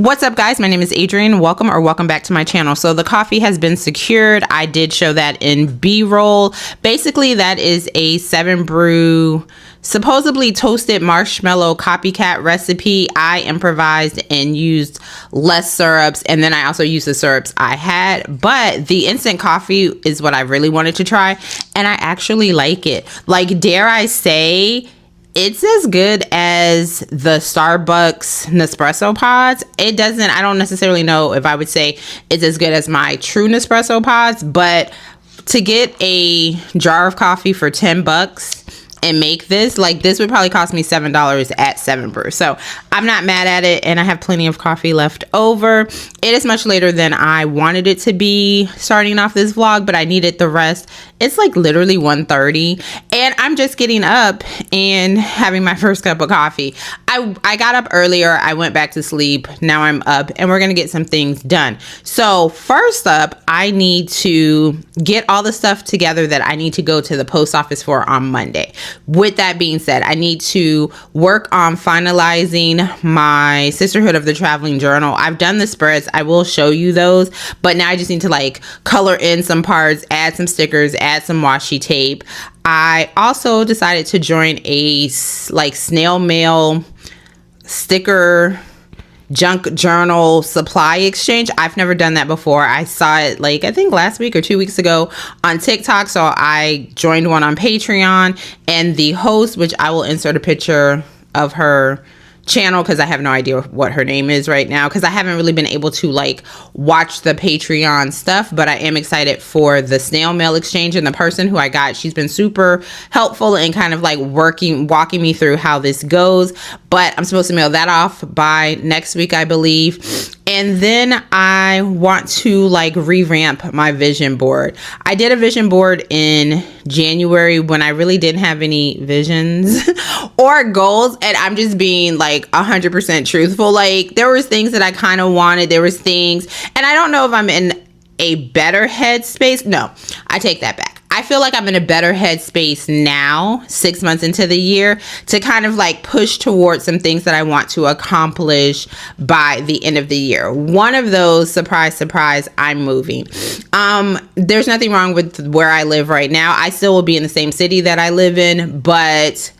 What's up, guys? My name is Adrienne. Welcome back to my channel. So the coffee has been secured. I did show that in B-roll. Basically, that is a 7 brew supposedly toasted marshmallow copycat recipe. I improvised and used less syrups, and then I also used the syrups I had, but the instant coffee is what I really wanted to try, and I actually like it. Like, dare I say, it's as good as the Starbucks Nespresso pods. I don't necessarily know if I would say it's as good as my true Nespresso pods, but to get a jar of coffee for $10 and make this, like, this would probably cost me $7 at 7 Brew. So I'm not mad at it, and I have plenty of coffee left over. It is much later than I wanted it to be starting off this vlog, but I needed the rest. It's like literally 1:30, and I'm just getting up and having my first cup of coffee. I got up earlier, I went back to sleep, now I'm up, and we're gonna get some things done. So first up, I need to get all the stuff together that I need to go to the post office for on Monday. With that being said, I need to work on finalizing my Sisterhood of the Traveling Journal. I've done the spreads, I will show you those, but now I just need to like color in some parts, add some stickers, add some washi tape. I also decided to join a like snail mail sticker junk journal supply exchange. I've never done that before. I saw it like I think last week or 2 weeks ago on TikTok, so I joined one on Patreon, and the host, which I will insert a picture of her channel because I have no idea what her name is right now because I haven't really been able to like watch the Patreon stuff, but I am excited for the snail mail exchange, and the person who I got, she's been super helpful and kind of like walking me through how this goes. But I'm supposed to mail that off by next week, I believe. And then I want to like revamp my vision board. I did a vision board in January when I really didn't have any visions or goals, and I'm just being like 100% truthful. Like, there was things that I kind of wanted, there was things, and I don't know if I'm in a better headspace. No, I take that back. I feel like I'm in a better headspace now, 6 months into the year, to kind of like push towards some things that I want to accomplish by the end of the year. One of those, surprise, surprise, I'm moving. There's nothing wrong with where I live right now. I still will be in the same city that I live in, but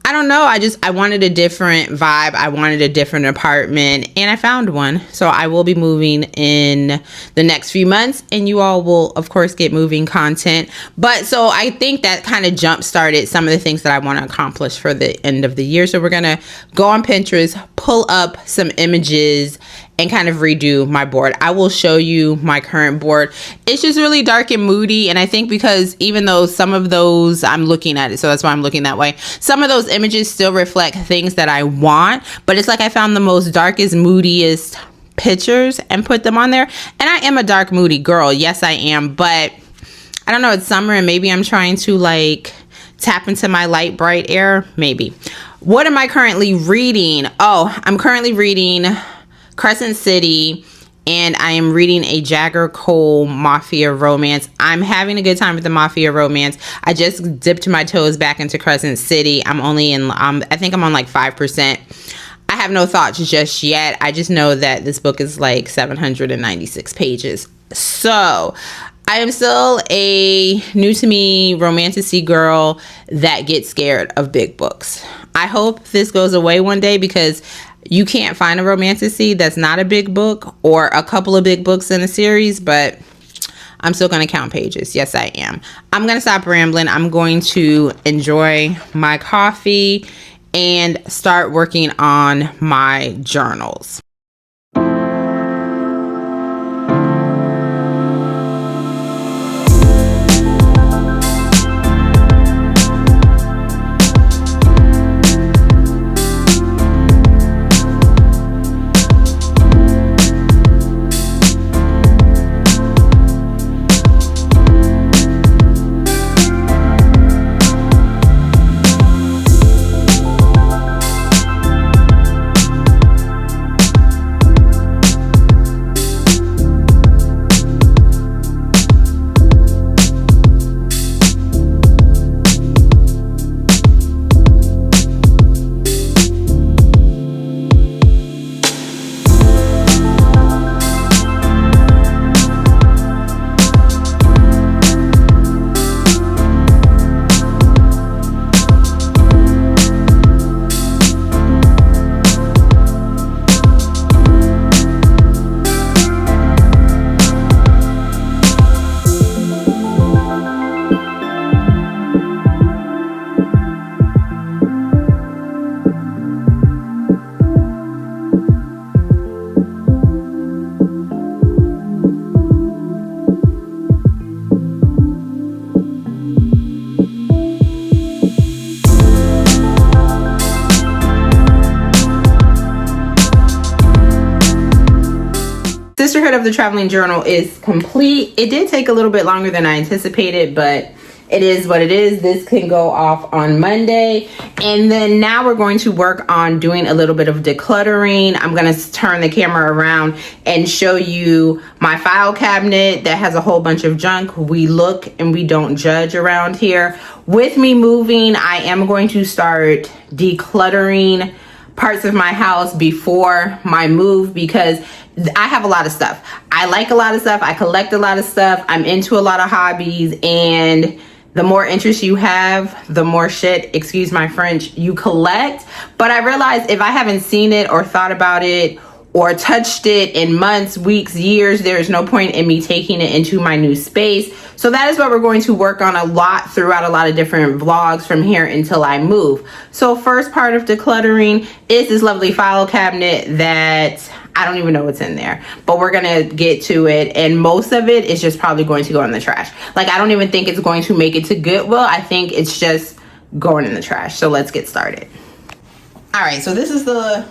I don't know. I wanted a different vibe. I wanted a different apartment, and I found one. So I will be moving in the next few months, and you all will, of course, get moving content. But so I think that kind of jump started some of the things that I want to accomplish for the end of the year. So we're going to go on Pinterest, pull up some images, and kind of redo my board. I will show you my current board. It's just really dark and moody, and I think because even though some of those, I'm looking at it, so that's why I'm looking that way, some of those images still reflect things that I want, but it's like I found the most darkest, moodiest pictures and put them on there. And I am a dark, moody girl. Yes, I am, but I don't know, it's summer and maybe I'm trying to like tap into my light, bright air, maybe. What am I currently reading? Oh, I'm currently reading Crescent City, and I am reading a Jagger Cole Mafia romance. I'm having a good time with the Mafia romance. I just dipped my toes back into Crescent City. I'm only in, I think I'm on like 5%. I have no thoughts just yet. I just know that this book is like 796 pages. So I am still a new to me romanticy girl that gets scared of big books. I hope this goes away one day, because you can't find a romanticy that's not a big book or a couple of big books in a series, but I'm still going to count pages. Yes, I am. I'm going to stop rambling. I'm going to enjoy my coffee and start working on my journals. part of the traveling journal is complete. It did take a little bit longer than I anticipated, but it is what it is. This can go off on Monday. And then now we're going to work on doing a little bit of decluttering. I'm going to turn the camera around and show you my file cabinet that has a whole bunch of junk. We look and we don't judge around here. With me moving, I am going to start decluttering parts of my house before my move because I have a lot of stuff. I like a lot of stuff. I collect a lot of stuff. I'm into a lot of hobbies, and the more interest you have, the more shit, excuse my French, you collect. But I realized if I haven't seen it or thought about it or touched it in months, weeks, years, there is no point in me taking it into my new space. So that is what we're going to work on a lot throughout a lot of different vlogs from here until I move. So first part of decluttering is this lovely file cabinet that I don't even know what's in there, but we're gonna get to it. And most of it is just probably going to go in the trash. Like, I don't even think it's going to make it to Goodwill. I think it's just going in the trash. So let's get started. All right, so this is the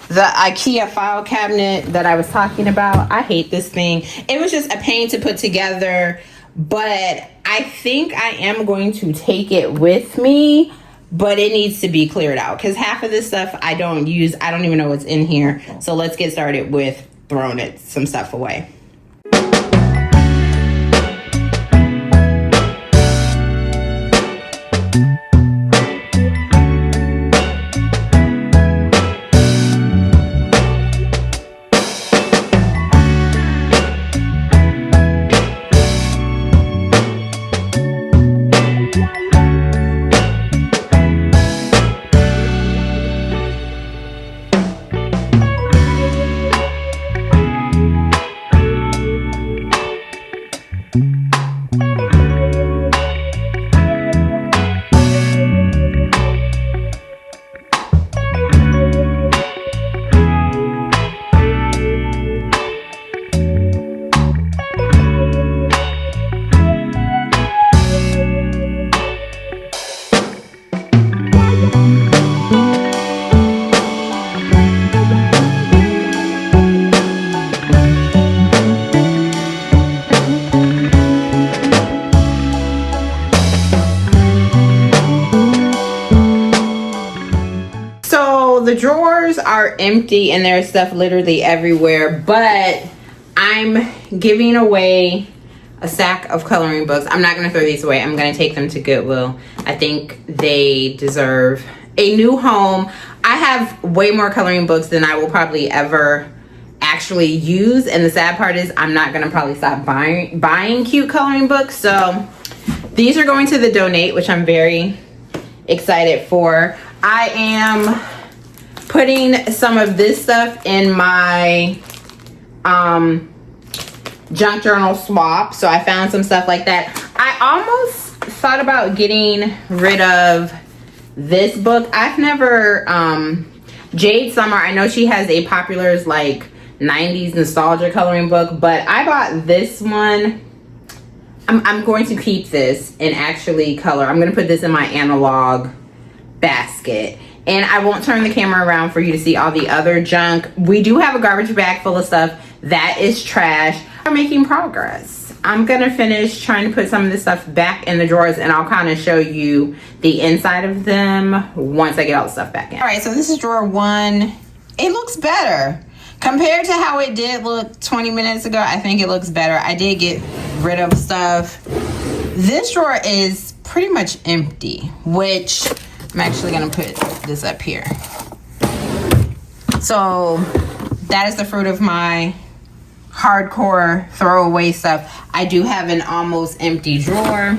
IKEA file cabinet that I was talking about. I hate this thing. It was just a pain to put together, but I think I am going to take it with me, but it needs to be cleared out because half of this stuff I don't use. I don't even know what's in here. So let's get started with throwing some stuff away. The drawers are empty and there's stuff literally everywhere, but I'm giving away a stack of coloring books. I'm not going to throw these away. I'm going to take them to Goodwill. I think they deserve a new home. I have way more coloring books than I will probably ever actually use, and the sad part is I'm not going to probably stop buying cute coloring books. So these are going to the donate, which I'm very excited for. I am putting some of this stuff in my junk journal swap. So I found some stuff like that. I almost thought about getting rid of this book. I've never Jade Summer, I know she has a popular like 90s nostalgia coloring book, but I bought this one. I'm going to keep this and actually color. I'm going to put this in my analog basket. And I won't turn the camera around for you to see all the other junk. We do have a garbage bag full of stuff that is trash. I'm making progress. I'm gonna finish trying to put some of this stuff back in the drawers, and I'll kind of show you the inside of them once I get all the stuff back in. All right, so this is drawer one. It looks better. Compared to how it did look 20 minutes ago, I think it looks better. I did get rid of stuff. This drawer is pretty much empty, which I'm actually gonna put this up here. So that is the fruit of my hardcore throwaway stuff. I do have an almost empty drawer.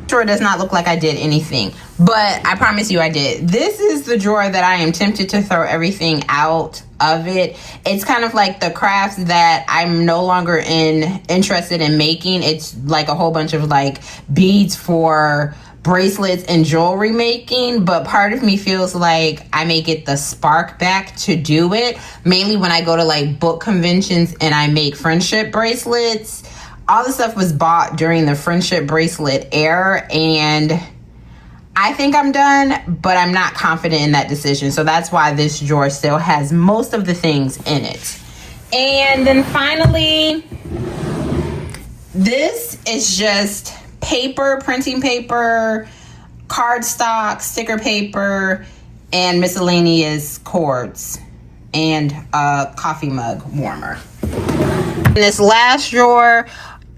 Drawer does not look like I did anything, but I promise you I did. This is the drawer that I am tempted to throw everything out of it. It's kind of like the crafts that I'm no longer interested in making. It's like a whole bunch of like beads for bracelets and jewelry making, but part of me feels like I may get the spark back to do it, mainly when I go to like book conventions and I make friendship bracelets. All the stuff was bought during the friendship bracelet era, and I think I'm done, but I'm not confident in that decision. So that's why this drawer still has most of the things in it. And then finally, this is just paper, printing paper, cardstock, sticker paper, and miscellaneous cords, and a coffee mug warmer. In this last drawer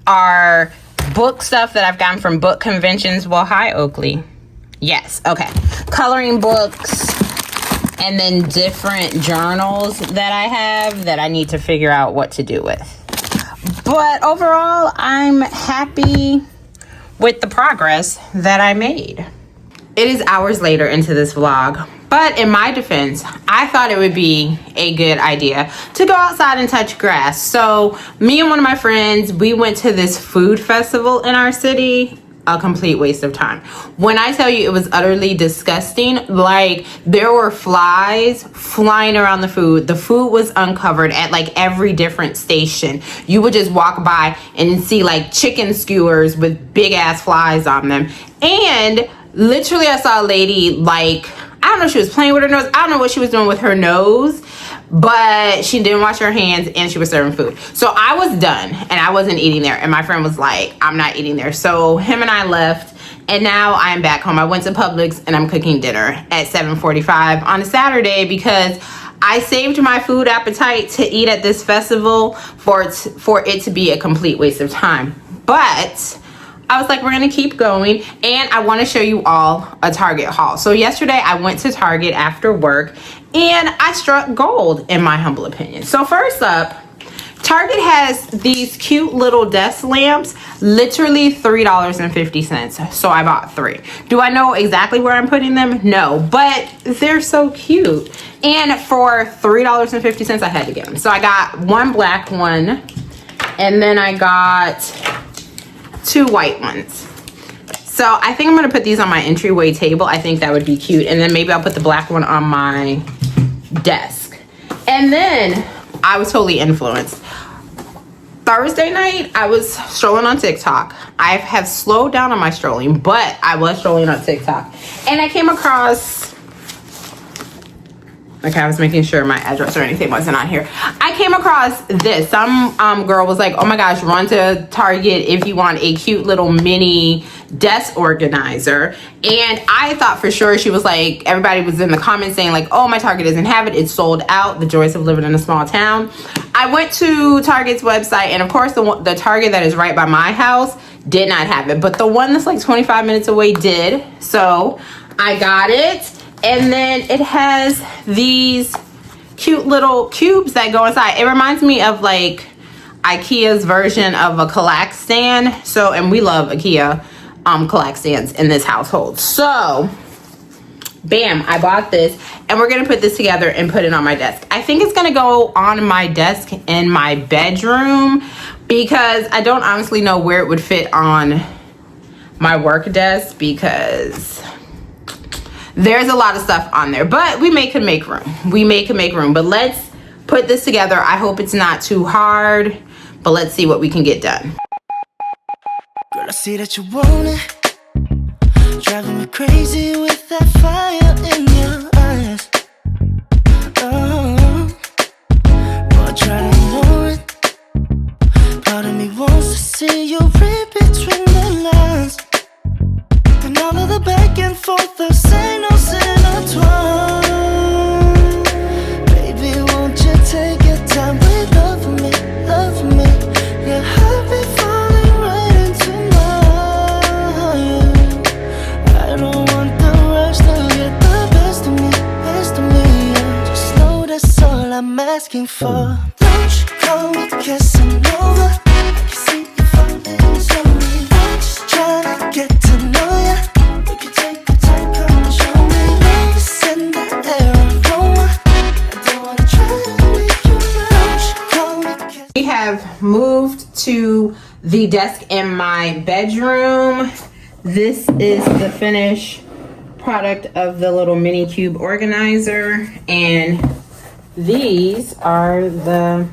are book stuff that I've gotten from book conventions. Well, hi, Oakley. Yes, okay. Coloring books, and then different journals that I have that I need to figure out what to do with. But overall, I'm happy with the progress that I made. It is hours later into this vlog, but in my defense, I thought it would be a good idea to go outside and touch grass. So me and one of my friends, we went to this food festival in our city. A complete waste of time. When I tell you it was utterly disgusting, like there were flies flying around the food. The food was uncovered at like every different station. You would just walk by and see like chicken skewers with big ass flies on them. And literally I saw a lady, like, I don't know if she was playing with her nose. I don't know what she was doing with her nose, but she didn't wash her hands and she was serving food. So I was done and I wasn't eating there. And my friend was like, I'm not eating there. So him and I left, and now I'm back home. I went to Publix and I'm cooking dinner at 7:45 on a Saturday because I saved my food appetite to eat at this festival for it to be a complete waste of time. But I was like, we're gonna keep going, and I want to show you all a Target haul. So yesterday I went to Target after work and I struck gold in my humble opinion. So first up, Target has these cute little desk lamps, literally $3.50. So I bought 3. Do I know exactly where I'm putting them? No, but they're so cute. And for $3.50, I had to get them. So I got one black one, and then I got 2 white ones. So I think I'm gonna put these on my entryway table. I think that would be cute. And then maybe I'll put the black one on my desk. And then I was totally influenced. Thursday night, I was strolling on TikTok. I have slowed down on my strolling, but I was strolling on TikTok. And I came across, okay, I was making sure my address or anything wasn't on here. I came across this. Some girl was like, oh my gosh, run to Target if you want a cute little mini desk organizer. And I thought for sure, she was like, everybody was in the comments saying like, oh, my Target doesn't have it. It's sold out. The joys of living in a small town. I went to Target's website, and of course the Target that is right by my house did not have it. But the one that's like 25 minutes away did. So I got it. And then it has these cute little cubes that go inside. It reminds me of like IKEA's version of a Kallax stand. So, and we love IKEA Kallax stands in this household. So, bam, I bought this, and we're gonna put this together and put it on my desk. I think it's gonna go on my desk in my bedroom because I don't honestly know where it would fit on my work desk because there's a lot of stuff on there, but we can make room. We can make room, but let's put this together. I hope it's not too hard, but let's see what we can get done. Girl, I see that you want it, driving me crazy with that fire in your eyes. Oh, but try to ignore it. Part of me wants to see you read between the lines, and all of the back and forth of say no intertwine. Baby, won't you take your time with love for me, love for me? Yeah, I'll be falling right into mine. I don't want the rush to get the best of me, best of me. Yeah, just know that's all I'm asking for. Don't you call me Casanova? I can see you falling slowly. I'm just trying to get to know ya. We can take the time, come and show me. Love in the air, aroma. I don't wanna try to make you mine. Call me Casanova. We have moved to the desk in my bedroom. This is the finished product of the little mini cube organizer, and these are the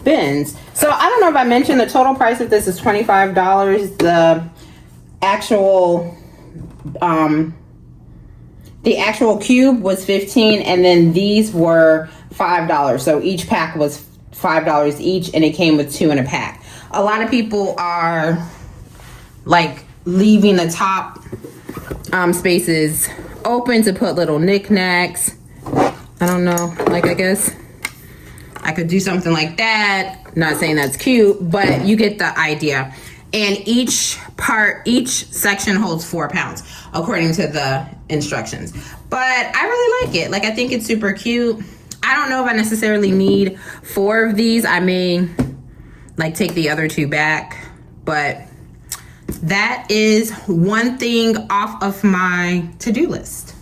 bins. So I don't know if I mentioned the total price of this is $25. The actual cube was $15, and then these were $5. So each pack was $5 each, and it came with 2 in a pack. A lot of people are like leaving the top spaces open to put little knickknacks. I don't know, like, I guess I could do something like that. Not saying that's cute, but you get the idea. And each section holds 4 pounds according to the instructions. But I really like it. Like, I think it's super cute. I don't know if I necessarily need 4 of these. I may like take the other 2 back, but that is one thing off of my to-do list.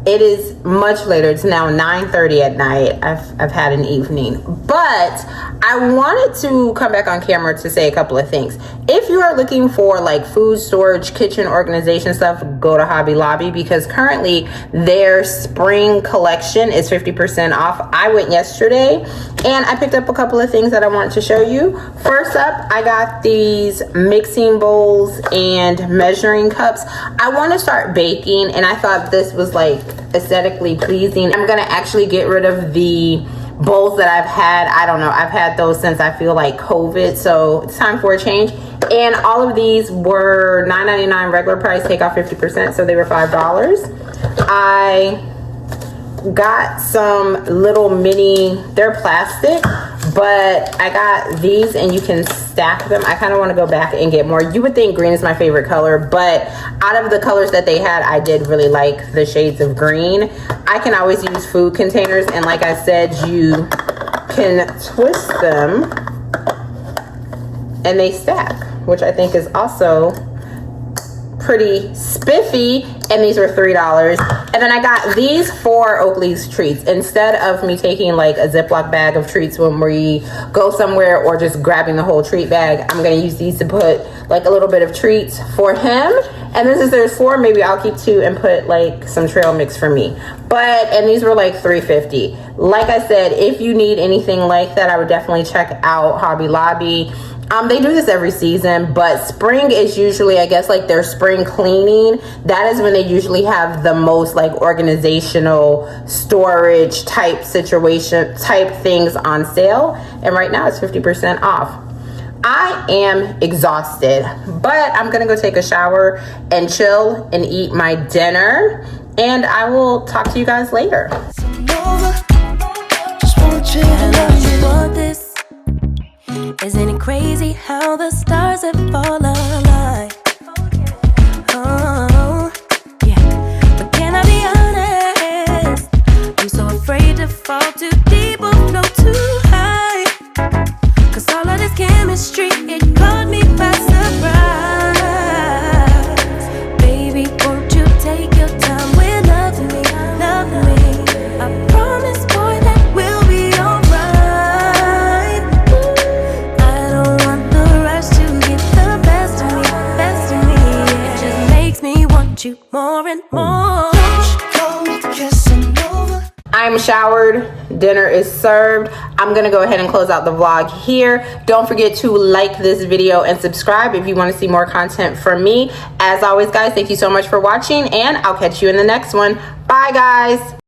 It is much later. It's now 9:30 at night. I've had an evening, but I wanted to come back on camera to say a couple of things. If you are looking for like food storage, kitchen organization stuff, go to Hobby Lobby, because currently their spring collection is 50% off. I went yesterday and I picked up a couple of things that I wanted to show you. First up, I got these mixing bowls and measuring cups. I want to start baking, and I thought this was like aesthetically pleasing. I'm gonna actually get rid of the bowls that I've had. I don't know, I've had those since I feel like COVID, so it's time for a change. And all of these were $9.99 regular price, take off 50%, so they were $5. I got some little mini, they're plastic, but I got these and you can stack them. I kind of want to go back and get more. You would think green is my favorite color, but out of the colors that they had, I did really like the shades of green. I can always use food containers, and like I said, you can twist them and they stack, which I think is also pretty spiffy. And these were $3. And then I got these 4 Oakley's treats. Instead of me taking like a Ziploc bag of treats when we go somewhere, or just grabbing the whole treat bag, I'm gonna use these to put like a little bit of treats for him. And this is, there's 4, maybe I'll keep 2 and put like some trail mix for me. And these were like $3.50. Like I said, if you need anything like that, I would definitely check out Hobby Lobby. They do this every season, but spring is usually, I guess, like their spring cleaning. That is when they usually have the most like organizational storage type situation, type things on sale. And right now it's 50% off. I am exhausted, but I'm gonna go take a shower and chill and eat my dinner. And I will talk to you guys later. Isn't it crazy how the stars have all aligned? Oh, yeah. But can I be honest? I'm so afraid to fall too deep or float too high. 'Cause all of this chemistry, it caught me by surprise. Baby, won't you take your time with loving me, loving me? I promise, boy, that we'll be alright. You more and more. I'm showered, dinner is served. I'm gonna go ahead and close out the vlog here. Don't forget to like this video and subscribe if you want to see more content from me. As always, guys, thank you so much for watching, and I'll catch you in the next one. Bye, guys.